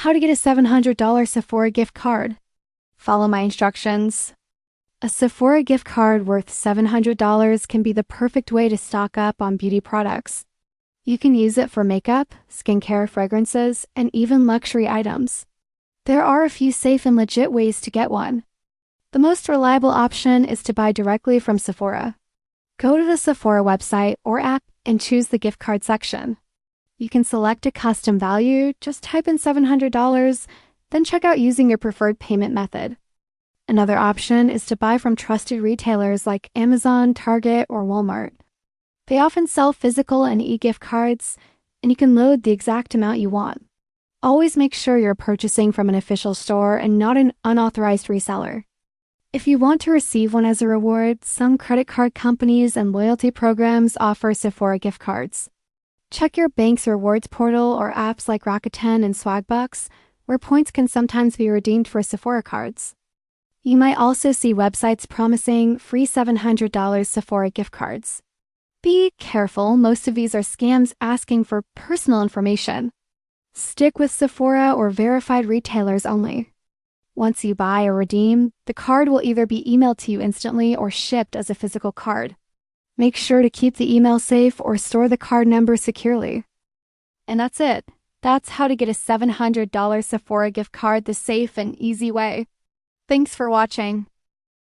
How to get a $700 Sephora gift card. Follow my instructions. A Sephora gift card worth $700 can be the perfect way to stock up on beauty products. You can use it for makeup, skincare, fragrances, and even luxury items. There are a few safe and legit ways to get one. The most reliable option is to buy directly from Sephora. Go to the Sephora website or app and choose the gift card section. You can select a custom value, just type in $700, then check out using your preferred payment method. Another option is to buy from trusted retailers like Amazon, Target, or Walmart. They often sell physical and e-gift cards, and you can load the exact amount you want. Always make sure you're purchasing from an official store and not an unauthorized reseller. If you want to receive one as a reward, some credit card companies and loyalty programs offer Sephora gift cards. Check your bank's rewards portal or apps like Rakuten and Swagbucks, where points can sometimes be redeemed for Sephora cards. You might also see websites promising free $700 Sephora gift cards. Be careful, most of these are scams asking for personal information. Stick with Sephora or verified retailers only. Once you buy or redeem, the card will either be emailed to you instantly or shipped as a physical card. Make sure to keep the email safe or store the card number securely. And that's it. That's how to get a $700 Sephora gift card the safe and easy way. Thanks for watching.